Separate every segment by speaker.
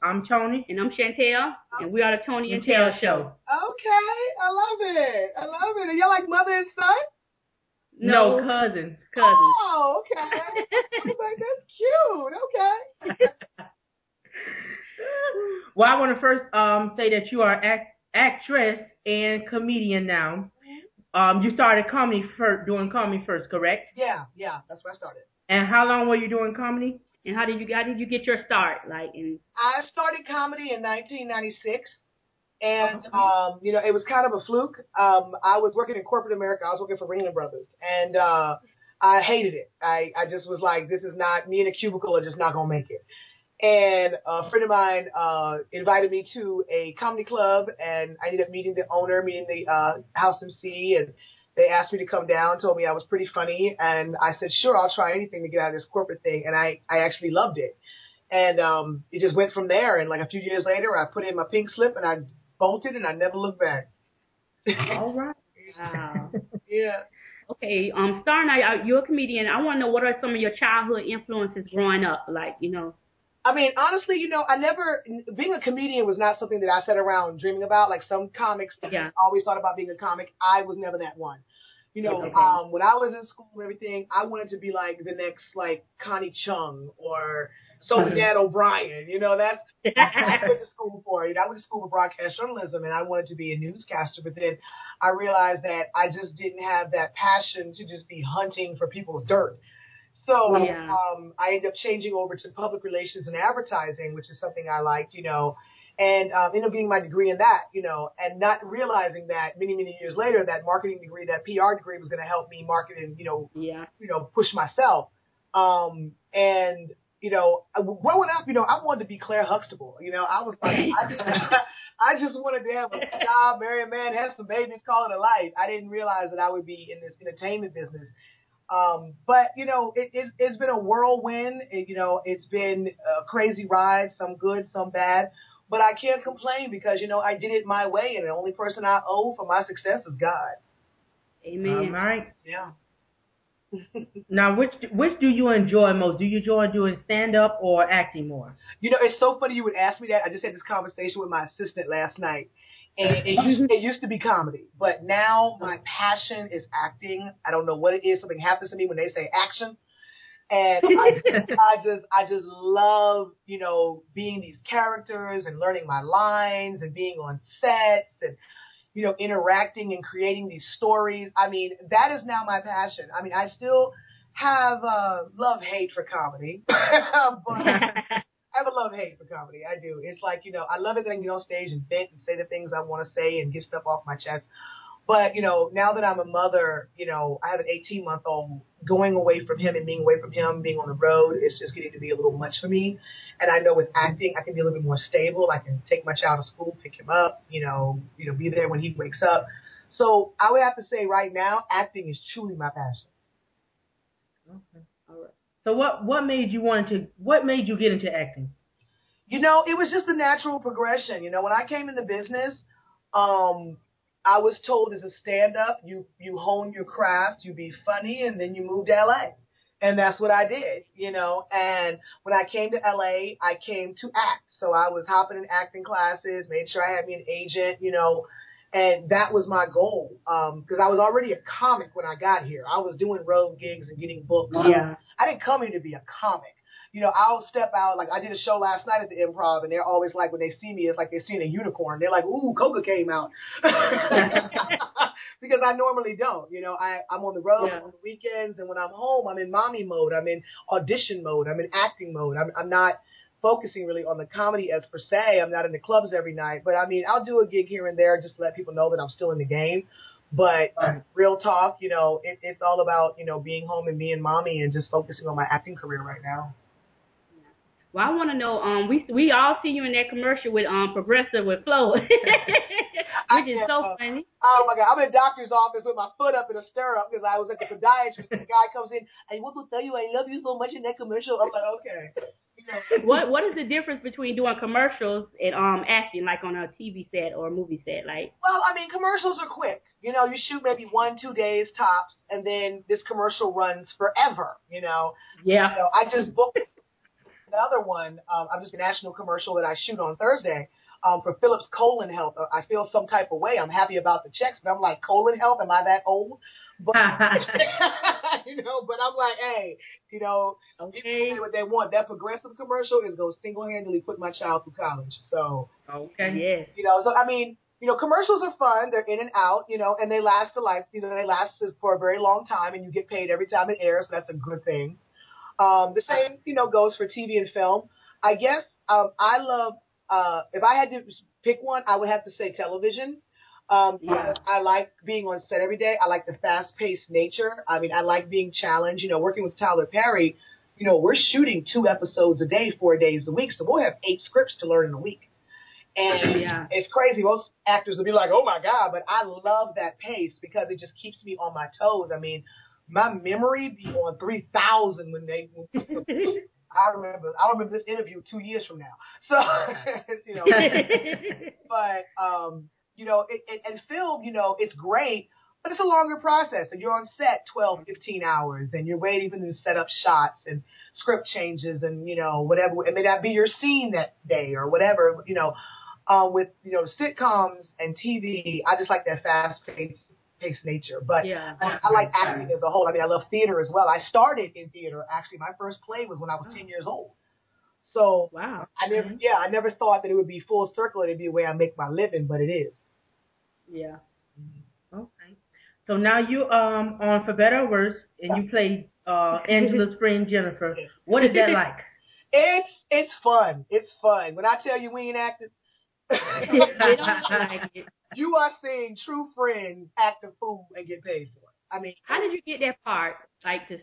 Speaker 1: I'm Tony.
Speaker 2: And I'm Chantel, and we are the Tony and Tail Show.
Speaker 3: Okay, I love it. I love it. Are y'all like mother and son?
Speaker 1: No, cousins.
Speaker 3: Oh, okay. I was like, that's cute. Okay.
Speaker 1: Well, I want to first say that you are actress and comedian now. You started doing comedy first, correct?
Speaker 3: Yeah, that's where I started.
Speaker 1: And how long were you doing comedy?
Speaker 2: And how did you get your start?
Speaker 3: I started comedy in 1996. And, it was kind of a fluke. I was working in corporate America. I was working for Ringling Brothers. And I hated it. I just was like, this is not, me in a cubicle are just not going to make it. And a friend of mine invited me to a comedy club, and I ended up meeting the owner, meeting the house MC, and they asked me to come down, told me I was pretty funny, and I said, sure, I'll try anything to get out of this corporate thing, and I actually loved it. And it just went from there, and like a few years later, I put in my pink slip, and I bolted, and I never looked back.
Speaker 1: All right.
Speaker 2: Wow.
Speaker 3: Yeah.
Speaker 2: Okay, starting out, you're a comedian. I want to know, what are some of your childhood influences growing up,
Speaker 3: I mean, honestly, being a comedian was not something that I sat around dreaming about. Like some comics, I always thought about being a comic. I was never that one. When I was in school and everything, I wanted to be like the next, like, Connie Chung or Soledad O'Brien. That's what I went to school for. I went to school for broadcast journalism, and I wanted to be a newscaster. But then I realized that I just didn't have that passion to just be hunting for people's dirt. So I ended up changing over to public relations and advertising, which is something I liked, and ended up getting my degree in that, and not realizing that many, many years later, that marketing degree, that PR degree was going to help me market and, push myself. Growing up, I wanted to be Claire Huxtable. I was like, I just wanted to have a job, marry a man, have some babies, call it a life. I didn't realize that I would be in this entertainment business. But it's been a whirlwind. It's been a crazy ride, some good, some bad, but I can't complain because, I did it my way, and the only person I owe for my success is God.
Speaker 2: Amen.
Speaker 1: All right.
Speaker 3: Yeah.
Speaker 1: Now, which do you enjoy most? Do you enjoy doing stand-up or acting more?
Speaker 3: It's so funny you would ask me that. I just had this conversation with my assistant last night. And it used to be comedy, but now my passion is acting. I don't know what it is. Something happens to me when they say action. And I just love, being these characters and learning my lines and being on sets and, interacting and creating these stories. I mean, that is now my passion. I mean, I still have love-hate for comedy, but I have a love-hate for comedy. I do. It's like, I love it that I can get on stage and vent and say the things I want to say and get stuff off my chest. But, now that I'm a mother, I have an 18-month-old, going away from him and being away from him, being on the road, it's just getting to be a little much for me. And I know with acting, I can be a little bit more stable. I can take my child to school, pick him up, be there when he wakes up. So I would have to say right now, acting is truly my passion.
Speaker 1: Okay. All right. So what made you get into acting?
Speaker 3: It was just a natural progression. When I came in the business, I was told as a stand-up, you hone your craft, you be funny, and then you move to L.A. And that's what I did, And when I came to L.A., I came to act. So I was hopping in acting classes, made sure I had me an agent, and that was my goal, because I was already a comic when I got here. I was doing road gigs and getting booked.
Speaker 1: Yeah.
Speaker 3: I didn't come here to be a comic. I'll step out, like I did a show last night at the Improv, and they're always like, when they see me, it's like they're seeing a unicorn. They're like, ooh, Coca came out. Because I normally don't. I'm on the road on the weekends, and when I'm home, I'm in mommy mode. I'm in audition mode. I'm in acting mode. I'm not focusing really on the comedy as per se. I'm not in the clubs every night. But, I mean, I'll do a gig here and there just to let people know that I'm still in the game. But real talk, it's all about, being home and being mommy and just focusing on my acting career right now.
Speaker 2: Well, I want to know, we all see you in that commercial with Progressive with Flo, which is so funny.
Speaker 3: Oh, my God. I'm in a doctor's office with my foot up in a stirrup because I was at the podiatrist, and the guy comes in, I want to tell you I love you so much in that commercial. I'm like, okay.
Speaker 2: What is the difference between doing commercials and acting, like on a TV set or a movie set?
Speaker 3: Well, I mean, commercials are quick. You shoot maybe 1-2 days tops, and then this commercial runs forever,
Speaker 2: Yeah.
Speaker 3: I just booked another one. I'm just a national commercial that I shoot on Thursday for Philips Colon Health. I feel some type of way. I'm happy about the checks, but I'm like, colon health? Am I that old? But, you know, but I'm like, hey, you know, people say what they want. That Progressive commercial is going to single-handedly put my child through college. So,
Speaker 2: yes.
Speaker 3: You know, so I mean, you know, commercials are fun. They're in and out, you know, and they last they last for a very long time, and you get paid every time it airs. So that's a good thing. The same, you know, goes for TV and film. I guess I love, if I had to pick one, I would have to say television. Because I like being on set every day. I like the fast-paced nature. I mean, I like being challenged. You know, working with Tyler Perry, you know, we're shooting 2 episodes a day, 4 days a week. So we'll have 8 scripts to learn in a week. And it's crazy. Most actors will be like, oh, my God. But I love that pace because it just keeps me on my toes. I mean, my memory be on 3,000 when I remember this interview 2 years from now. So, you know, but, you know, and film, you know, it's great, but it's a longer process. And you're on set 12, 15 hours, and you're waiting for them to set up shots and script changes and, you know, whatever. It may not be your scene that day or whatever, you know. With, you know, sitcoms and TV, I just like that fast-paced nature. But I like acting as a whole. I mean, I love theater as well. I started in theater. Actually, my first play was when I was 10 years old. So I never thought that it would be full circle. It'd be the way I make my living, but it is.
Speaker 2: Yeah.
Speaker 1: Okay. So now you on For Better or Worse, and you play Angela's friend Jennifer. What is that like?
Speaker 3: It's fun. It's fun. When I tell you we ain't acting, you are seeing true friends act a fool and get paid for it. I mean,
Speaker 2: how did you get that part? Like to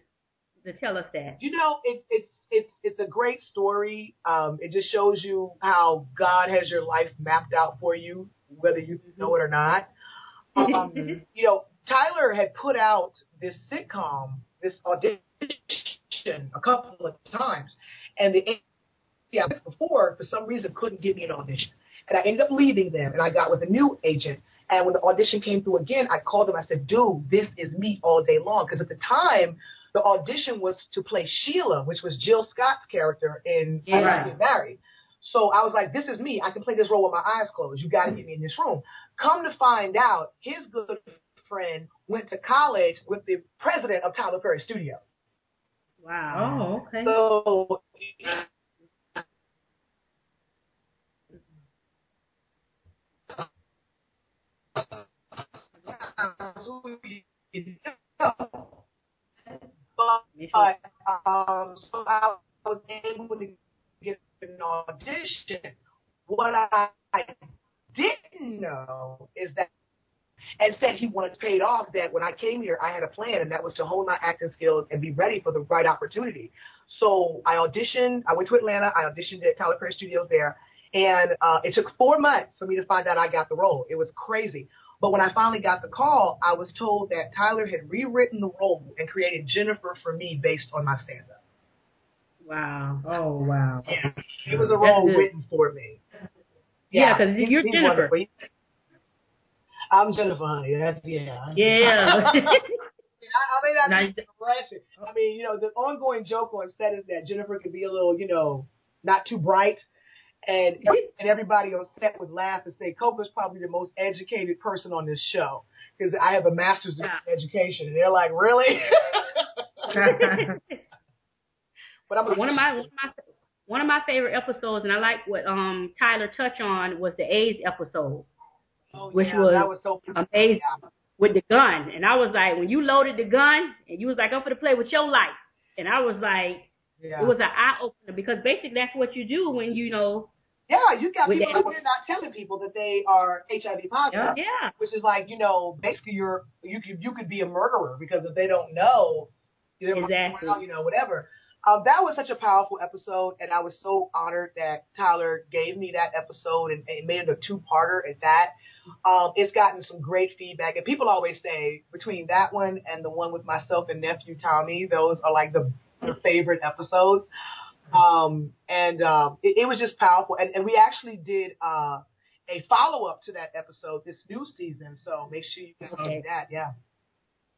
Speaker 2: tell us that.
Speaker 3: You know, it's a great story. It just shows you how God has your life mapped out for you, whether you know it or not. You know, Tyler had put out this sitcom, this audition a couple of times, and the before, for some reason, couldn't get me an audition. And I ended up leaving them, and I got with a new agent. And when the audition came through again, I called him. I said, dude, this is me all day long. Because at the time, the audition was to play Sheila, which was Jill Scott's character in Get Married. So I was like, this is me. I can play this role with my eyes closed. You got to get me in this room. Come to find out, his good friend went to college with the president of Tyler Perry Studios.
Speaker 2: Wow.
Speaker 1: Oh, okay.
Speaker 3: So so I was able to get an audition. What I didn't know is that, and said he wanted paid off, that when I came here, I had a plan, and that was to hone my acting skills and be ready for the right opportunity. So I auditioned. I went to Atlanta. I auditioned at Tyler Perry Studios there, and it took 4 months for me to find out I got the role. It was crazy. But when I finally got the call, I was told that Tyler had rewritten the role and created Jennifer for me based on my stand-up.
Speaker 2: Wow.
Speaker 1: Oh, wow.
Speaker 3: Yeah. It was a role written for me.
Speaker 2: Yeah, because you're Jennifer.
Speaker 3: I'm Jennifer, honey. That's, yeah.
Speaker 2: Yeah.
Speaker 3: I mean, I mean, I mean, you know, the ongoing joke on set is that Jennifer can be a little, you know, not too bright. And everybody on set would laugh and say, Coco's probably the most educated person on this show because I have a master's in education. And they're like, really? But I'm
Speaker 2: one of my favorite episodes, and I like what Tyler touched on, was the AIDS episode, which was so amazing with the gun. And I was like, when you loaded the gun, and you was like, I'm going to play with your life. And I was like, it was an eye opener because basically that's what you do when you know.
Speaker 3: Yeah, you got people out there not telling people that they are HIV positive.
Speaker 2: Yeah.
Speaker 3: Which is like, you know, basically you could be a murderer because if they don't know,
Speaker 2: exactly.
Speaker 3: You know, whatever. That was such a powerful episode, and I was so honored that Tyler gave me that episode and made it a 2-parter at that. It's gotten some great feedback, and people always say between that one and the one with myself and nephew Tommy, those are like their favorite episodes. It was just powerful. And we actually did a follow-up to that episode this new season, so make sure you can see that, yeah.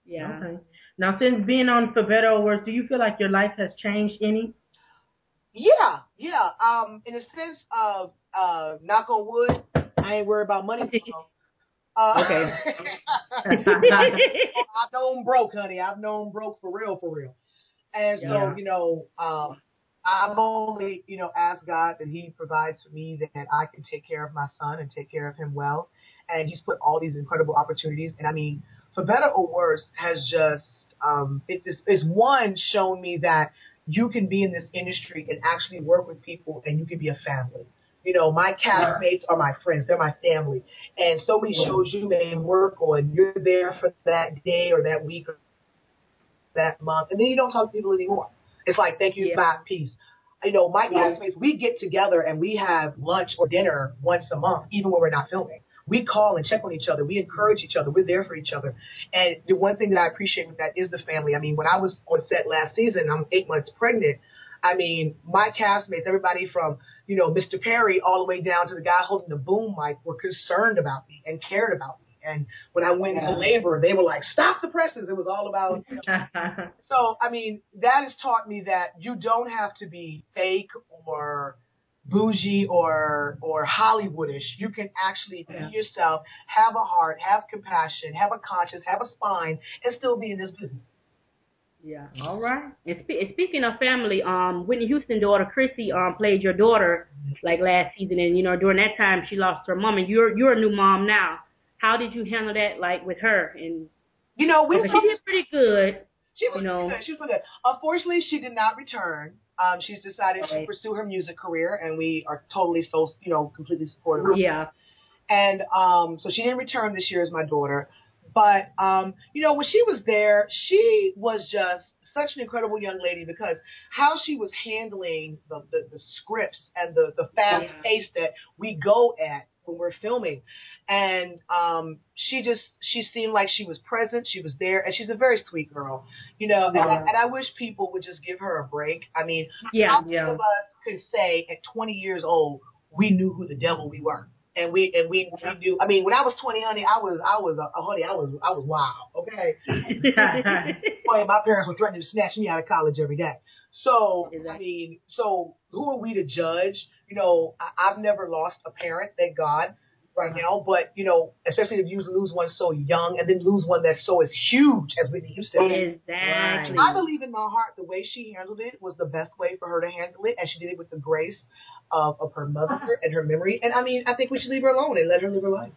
Speaker 1: Okay. Now, since being on For Better or Worse, do you feel like your life has changed any?
Speaker 3: Yeah. In a sense of knock on wood, I ain't worried about money.
Speaker 1: Okay.
Speaker 3: I've known broke, honey. I've known broke for real. And so, I've only, asked God that He provides for me that I can take care of my son and take care of him well. And He's put all these incredible opportunities. And I mean, for better or worse, has just, it's one shown me that you can be in this industry and actually work with people and you can be a family. My castmates are my friends. They're my family. And so many shows you may work on, you're there for that day or that week or that month, and then you don't talk to people anymore. It's like, thank you, bye, peace. My castmates, we get together and we have lunch or dinner once a month, even when we're not filming. We call and check on each other. We encourage each other. We're there for each other. And the one thing that I appreciate with that is the family. I mean, when I was on set last season, I'm 8 months pregnant. I mean, my castmates, everybody from, Mr. Perry all the way down to the guy holding the boom mic were concerned about me and cared about me. And when I went into labor, they were like, stop the presses. It was all about, So, I mean, that has taught me that you don't have to be fake or bougie or Hollywoodish. You can actually be yourself, have a heart, have compassion, have a conscience, have a spine, and still be in this business.
Speaker 2: Yeah. All right. And speaking of family, Whitney Houston's daughter Chrissy played your daughter like last season, and during that time she lost her mom, and you're a new mom now. How did you handle that, like with her? And
Speaker 3: she
Speaker 2: did pretty good.
Speaker 3: She was good. She was good. Unfortunately, she did not return. She's decided to pursue her music career, and we are totally completely supportive.
Speaker 2: Yeah.
Speaker 3: And so she didn't return this year as my daughter. But, when she was there, she was just such an incredible young lady because how she was handling the scripts and the fast pace that we go at when we're filming. And she seemed like she was present. She was there. And she's a very sweet girl, and I wish people would just give her a break. I mean, how many of us could say at 20 years old, we knew who the devil we were? And we do. I mean, when I was 20, honey, I was wild. Okay. Boy, my parents were threatening to snatch me out of college every day. So, I mean, who are we to judge? I've never lost a parent, thank God, right now. But, especially if you lose one so young and then lose one that's so as huge as Whitney Houston.
Speaker 2: Exactly.
Speaker 3: I believe in my heart the way she handled it was the best way for her to handle it, and she did it with the grace of her mother and her memory. And I mean, I think we should leave her alone and let her live her life.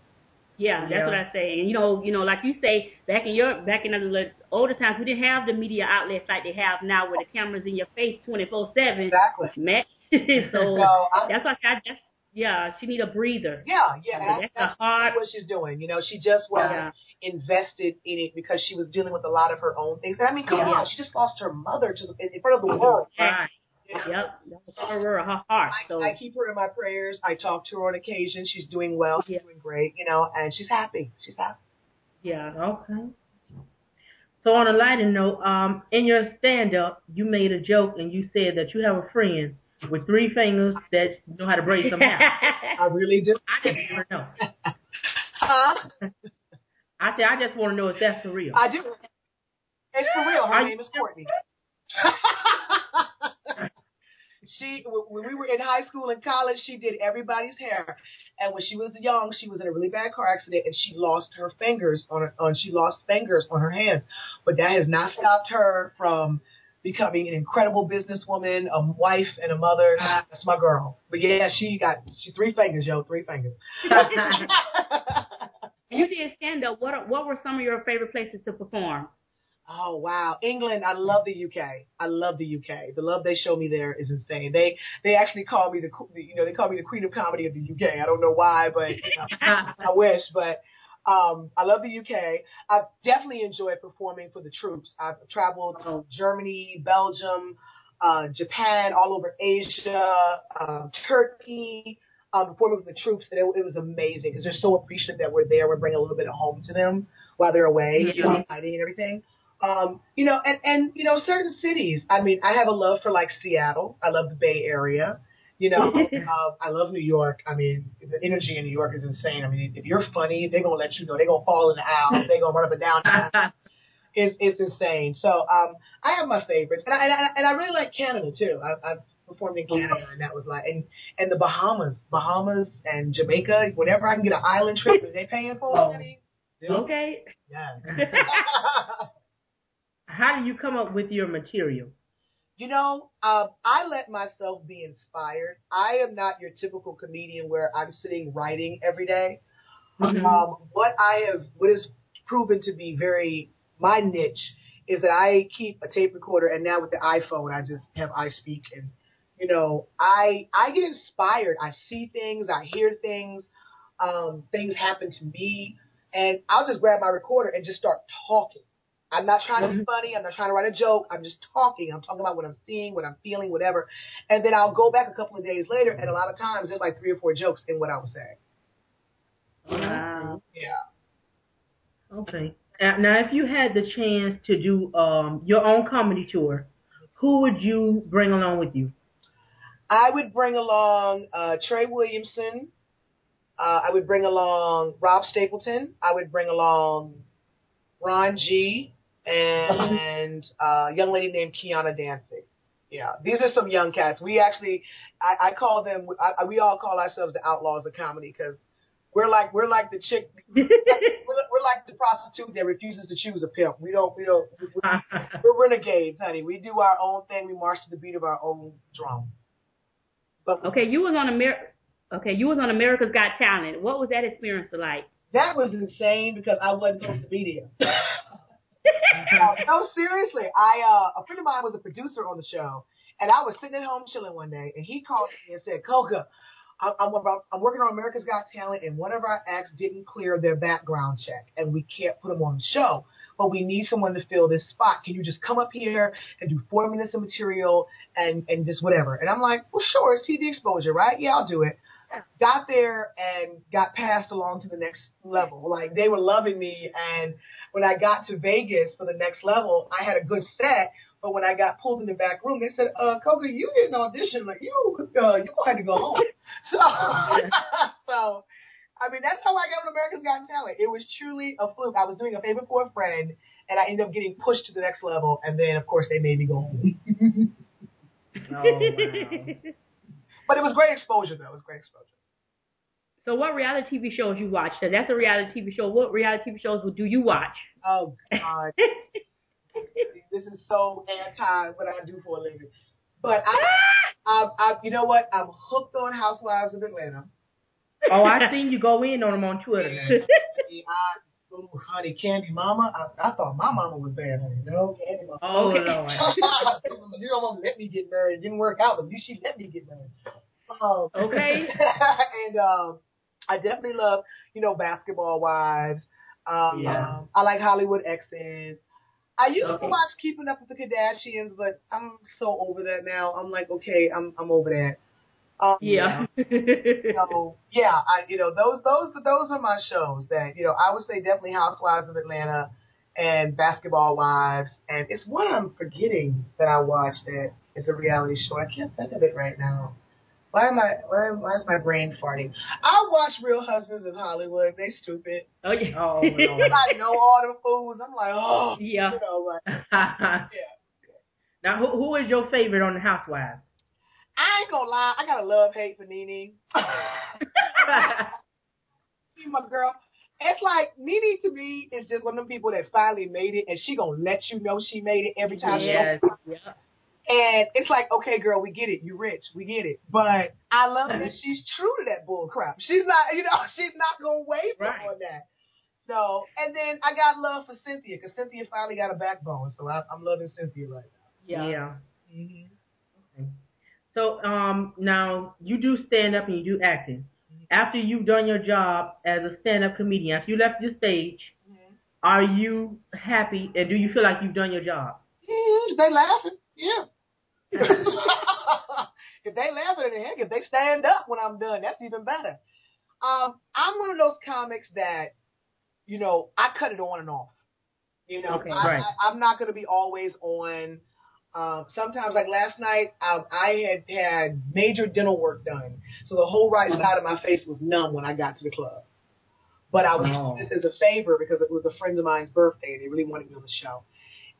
Speaker 2: Yeah, that's what I say. And like you say, back in the older times, we didn't have the media outlets like they have now, with the cameras in your face 24/7.
Speaker 3: Exactly.
Speaker 2: So that's why she need a breather.
Speaker 3: Yeah. That's what she's doing. She just wasn't invested in it because she was dealing with a lot of her own things. And I mean, come on, she just lost her mother in front of the world.
Speaker 2: Right. Yep, that was her heart. So
Speaker 3: I keep her in my prayers. I talk to her on occasion. She's doing well. She's doing great, and she's happy.
Speaker 2: Yeah.
Speaker 1: Okay. So on a lighter note, in your stand-up, you made a joke and you said that you have a friend with 3 fingers that know how to braid some hair.
Speaker 3: I really do.
Speaker 1: I just want to know.
Speaker 3: Huh?
Speaker 1: I said, I just want to know if that's for real.
Speaker 3: I do. It's for real. Her name is Courtney. When we were in high school and college, she did everybody's hair. And when she was young, she was in a really bad car accident and she lost her fingers she lost fingers on her hands. But that has not stopped her from becoming an incredible businesswoman, a wife, and a mother. That's my girl. But yeah, she 3 fingers, 3 fingers.
Speaker 2: You did stand-up. What were some of your favorite places to perform?
Speaker 3: Oh, wow. England. I love the UK. The love they show me there is insane. They actually call me they call me the Queen of Comedy of the UK. I don't know why, but I wish. But I love the UK. I've definitely enjoyed performing for the troops. I've traveled to Germany, Belgium, Japan, all over Asia, Turkey, performing with the troops. And it was amazing because they're so appreciative that we're there. We're bringing a little bit of home to them while they're away, fighting and everything. Certain cities. I mean, I have a love for like Seattle. I love the Bay Area. I love New York. I mean, the energy in New York is insane. I mean, if you're funny, they're gonna let you know. They're gonna fall in the aisle. They're gonna run up and down. It's insane. So I have my favorites, and I really like Canada too. performed in Canada, and that was like, and the Bahamas and Jamaica. Whenever I can get an island trip, are they paying for it, honey?
Speaker 2: Okay.
Speaker 3: Yeah.
Speaker 1: How do you come up with your material?
Speaker 3: I let myself be inspired. I am not your typical comedian where I'm sitting writing every day.
Speaker 1: Mm-hmm.
Speaker 3: What is proven to be my niche is that I keep a tape recorder, and now with the iPhone, I just have iSpeak, and I get inspired. I see things, I hear things, things happen to me, and I'll just grab my recorder and just start talking. I'm not trying to be funny. I'm not trying to write a joke. I'm just talking. I'm talking about what I'm seeing, what I'm feeling, whatever. And then I'll go back a couple of days later, and a lot of times there's like 3 or 4 jokes in what I was saying.
Speaker 2: Wow.
Speaker 3: Yeah.
Speaker 1: Okay. Now, if you had the chance to do your own comedy tour, who would you bring along with you?
Speaker 3: I would bring along Trey Williamson. I would bring along Rob Stapleton. I would bring along Ron G. and a young lady named Kiana Dancing. Yeah, these are some young cats. We actually, I call them, we all call ourselves the outlaws of comedy because we're like the chick, we're like the prostitute that refuses to choose a pimp. We're renegades, honey. We do our own thing. We march to the beat of our own drum. But
Speaker 2: you was on America's Got Talent. What was that experience like?
Speaker 3: That was insane because I wasn't supposed to be there. No, seriously. A friend of mine was a producer on the show, and I was sitting at home chilling one day, and he called me and said, "Coca, I'm working on America's Got Talent, and one of our acts didn't clear their background check, and we can't put them on the show, but we need someone to fill this spot. Can you just come up here and do 4 minutes of material and just whatever?" And I'm like, "Well, sure, it's TV exposure, right? Yeah, I'll do it." Got there and got passed along to the next level. Like, they were loving me, and when I got to Vegas for the next level, I had a good set, but when I got pulled in the back room, they said, Coca, you didn't audition. Like, you gonna have to go home. So, I mean, that's how I got on America's Got Talent. It was truly a fluke. I was doing a favor for a friend, and I ended up getting pushed to the next level, and then, of course, they made me go home.
Speaker 1: Oh, wow.
Speaker 3: But it was great exposure, though. It was great exposure.
Speaker 2: So what reality TV shows you watch? So that's a reality TV show. What reality TV shows do you watch?
Speaker 3: Oh, God. This is so anti what I do for a living. But I you know what? I'm hooked on Housewives of Atlanta.
Speaker 1: Oh, I seen you go in on them on Twitter.
Speaker 3: Honey, Candy Mama. I thought my mama was there, honey. No, Candy Mama.
Speaker 1: Oh, okay. Lord.
Speaker 3: You don't want to let me get married. It didn't work out, but at least she let me get married.
Speaker 2: Okay.
Speaker 3: And I definitely love, Basketball Wives. I like Hollywood Exes. I used to watch Keeping Up with the Kardashians, but I'm so over that now. I'm like, okay, I'm over that. Those are my shows that, I would say definitely Housewives of Atlanta and Basketball Wives. And it's one I'm forgetting that I watched that is a reality show. I can't think of it right now. Why is my brain farting? I watch Real Husbands of Hollywood. They stupid.
Speaker 2: Oh, yeah.
Speaker 1: Oh, no.
Speaker 3: I know all the fools. I'm like, oh.
Speaker 2: Yeah.
Speaker 3: Yeah.
Speaker 1: Now, who is your favorite on the Housewives?
Speaker 3: I ain't gonna lie. I got a love-hate for Nene. See, my girl. It's like, Nene to me is just one of them people that finally made it, and she gonna let you know she made it every time she opens.
Speaker 2: Yeah.
Speaker 3: And it's like, okay, girl, we get it. You're rich. We get it. But I love that she's true to that bull crap. She's not, she's not going to waver on that. So, and then I got love for Cynthia because Cynthia finally got a backbone. So I'm loving Cynthia right now.
Speaker 1: Yeah.
Speaker 3: Mm-hmm.
Speaker 1: Okay. So now you do stand-up and you do acting. Mm-hmm. After you've done your job as a stand-up comedian, after you left your stage, are you happy and do you feel like you've done your job?
Speaker 3: Mm-hmm. They laughing. Yeah. If they laugh at it, heck, if they stand up when I'm done, that's even better. I'm one of those comics that, I cut it on and off.
Speaker 1: Okay, right.
Speaker 3: I'm not going to be always on. Sometimes, like last night, I had major dental work done, so the whole right side of my face was numb when I got to the club. But I was doing this as a favor because it was a friend of mine's birthday, and they really wanted me on the show.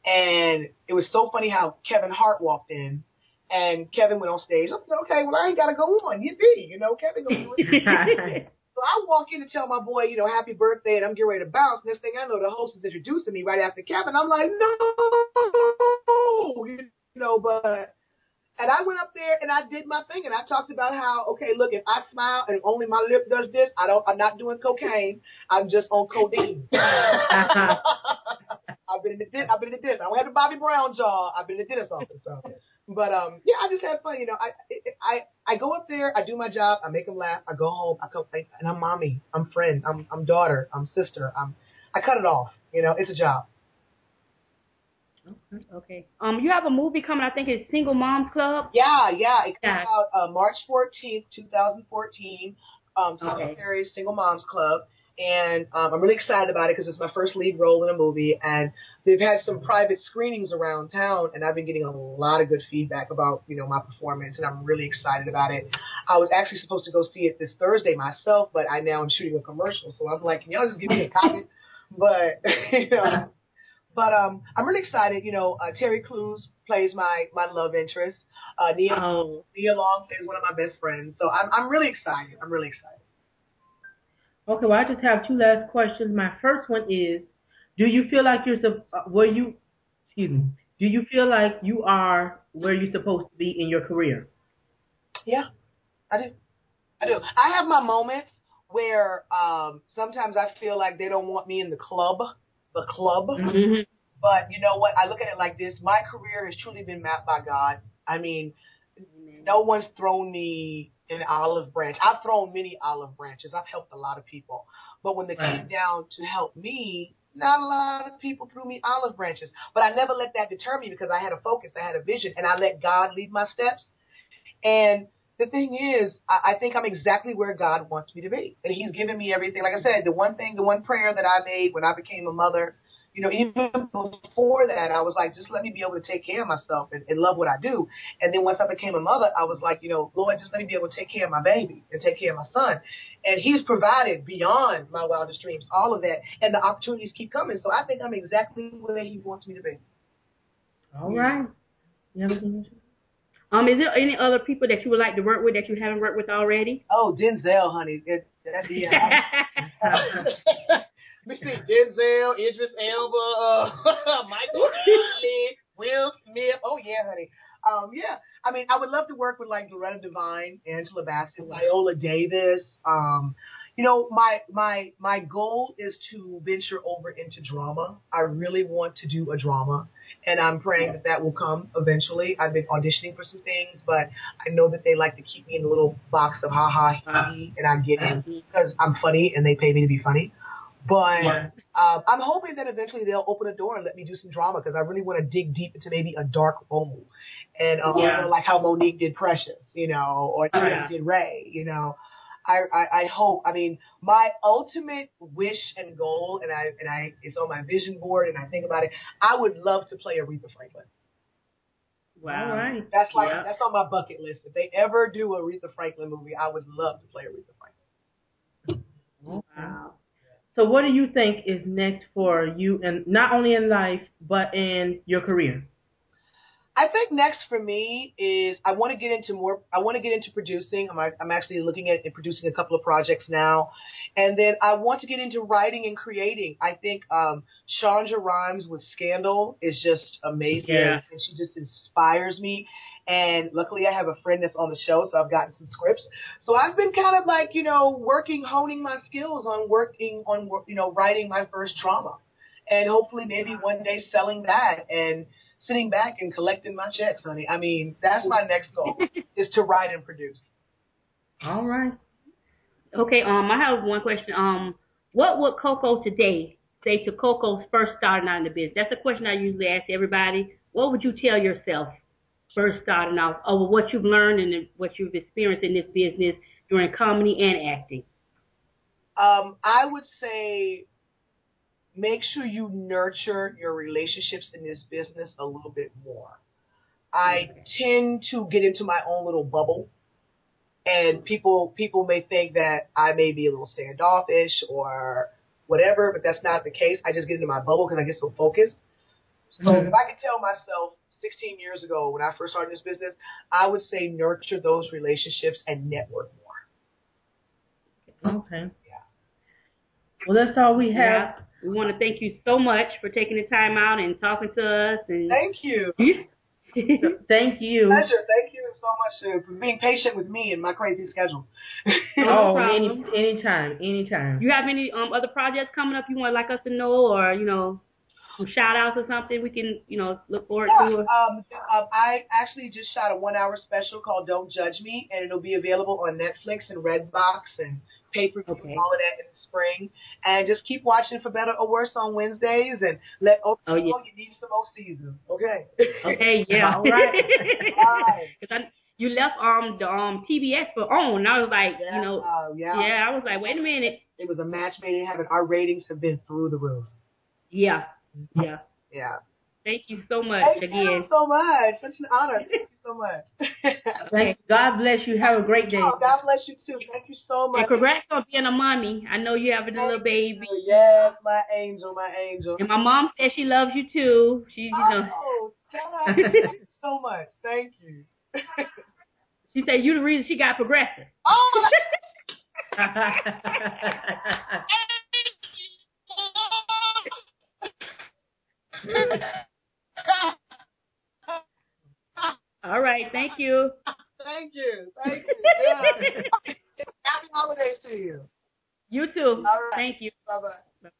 Speaker 3: And it was so funny how Kevin Hart walked in, And Kevin went on stage. I said, okay, well, I ain't got to go on. Yippee. Kevin going to do it. So I walk in to tell my boy, happy birthday, and I'm getting ready to bounce. Next thing I know, the host is introducing me right after Kevin. I'm like, no, but, and I went up there and I did my thing, and I talked about how, okay, look, if I smile and only my lip does this, I'm not doing cocaine. I'm just on codeine. I've been in the dentist. I don't have the Bobby Brown jaw. I've been in the dentist office. So. But yeah, I just had fun. I go up there, I do my job, I make them laugh, I go home, and I'm mommy, I'm friend, I'm daughter, I'm sister, I cut it off. It's a job.
Speaker 2: Okay. You have a movie coming. I think it's Single Moms Club.
Speaker 3: Yeah. It comes out March 14th, 2014. Tyler Perry's Single Moms Club. And I'm really excited about it because it's my first lead role in a movie. And they've had some private screenings around town, and I've been getting a lot of good feedback about, my performance, and I'm really excited about it. I was actually supposed to go see it this Thursday myself, but I now am shooting a commercial. So I'm like, can y'all just give me a copy? But, I'm really excited. Terry Crews plays my love interest. Nia Long plays one of my best friends. So I'm really excited.
Speaker 1: Okay, well, I just have two last questions. My first one is, do you feel like do you feel like you are where you're supposed to be in your career?
Speaker 3: Yeah, I do. I have my moments where sometimes I feel like they don't want me in the club. Mm-hmm. But you know what? I look at it like this. My career has truly been mapped by God. I mean, no one's thrown me an olive branch. I've thrown many olive branches. I've helped a lot of people. But when it came down to help me, not a lot of people threw me olive branches. But I never let that deter me because I had a focus, I had a vision, and I let God lead my steps. And the thing is, I think I'm exactly where God wants me to be. And he's given me everything. Like I said, the one prayer that I made when I became a mother, even before that, I was like, just let me be able to take care of myself and love what I do. And then once I became a mother, I was like, Lord, just let me be able to take care of my baby and take care of my son. And he's provided beyond my wildest dreams, all of that. And the opportunities keep coming. So I think I'm exactly where he wants me to be.
Speaker 1: All right.
Speaker 2: Is there any other people that you would like to work with that you haven't worked with already?
Speaker 3: Oh, Denzel, honey. We see Denzel, Idris Elba, Michael Keaton, Will Smith. Oh yeah, honey. Yeah. I mean, I would love to work with like Loretta Devine, Angela Bassett, Viola Davis. My goal is to venture over into drama. I really want to do a drama, and I'm praying that will come eventually. I've been auditioning for some things, but I know that they like to keep me in a little box of ha-ha, and I get in because I'm funny and they pay me to be funny. But I'm hoping that eventually they'll open a door and let me do some drama because I really want to dig deep into maybe a dark role. And like how Monique did Precious, or Tina did Ray, I hope. I mean, my ultimate wish and goal, and I it's on my vision board, and I think about it. I would love to play Aretha Franklin.
Speaker 2: Wow. All right.
Speaker 3: That's that's on my bucket list. If they ever do a Aretha Franklin movie, I would love to play Aretha Franklin.
Speaker 2: Wow.
Speaker 1: So what do you think is next for you, and not only in life, but in your career?
Speaker 3: I think next for me is I want to get into producing. I'm actually looking at and producing a couple of projects now. And then I want to get into writing and creating. I think Shonda Rhimes with Scandal is just amazing. Yeah. And she just inspires me. And luckily I have a friend that's on the show, so I've gotten some scripts. So I've been kind of like, honing my skills on writing my first drama. And hopefully maybe one day selling that and sitting back and collecting my checks, honey. I mean, that's my next goal, is to write and produce.
Speaker 1: All right.
Speaker 2: Okay, I have one question. What would Coco today say to Coco's first starting out in the business? That's a question I usually ask everybody. What would you tell yourself first starting out over what you've learned and what you've experienced in this business during comedy and acting?
Speaker 3: I would say make sure you nurture your relationships in this business a little bit more. I tend to get into my own little bubble, and people may think that I may be a little standoffish or whatever, but that's not the case. I just get into my bubble because I get so focused. So if I can tell myself 16 years ago when I first started this business, I would say nurture those relationships and network more.
Speaker 1: Okay. Yeah. Well, that's all we have.
Speaker 2: Yeah. We want to thank you so much for taking the time out and talking to us. And
Speaker 3: thank you.
Speaker 1: Thank you.
Speaker 3: Pleasure. Thank you so much for being patient with me and my crazy schedule.
Speaker 1: No problem. Anytime.
Speaker 2: You have any other projects coming up you want like us to know, or some shout outs or something we can look forward to?
Speaker 3: I actually just shot a 1-hour special called Don't Judge Me, and it'll be available on Netflix and Redbox and pay-per-view and all of that in the spring. And just keep watching For Better or Worse on Wednesdays, and let you need some more season. Okay.
Speaker 2: Okay, yeah.
Speaker 3: All right. All right.
Speaker 2: You left the TBS for OWN. I was like, I was like, wait a minute.
Speaker 3: It was a match made in heaven. Our ratings have been through the roof.
Speaker 2: Yeah. Thank you so much again.
Speaker 3: Thank you so much. Such an honor. Thank you so much.
Speaker 1: God bless you. Have a great day.
Speaker 3: Oh, God bless you too. Thank you so much.
Speaker 2: And congrats on being a mommy. I know you having a little baby.
Speaker 3: Yes, my angel.
Speaker 2: And my mom said she loves you too. She,
Speaker 3: Oh, God. Thank you so much. Thank you.
Speaker 2: She said you the reason she got progressive.
Speaker 3: Oh.
Speaker 2: All right, thank you.
Speaker 3: Thank you. Yeah. Happy holidays to you.
Speaker 2: You too.
Speaker 3: All right.
Speaker 2: Thank you.
Speaker 3: Bye-bye.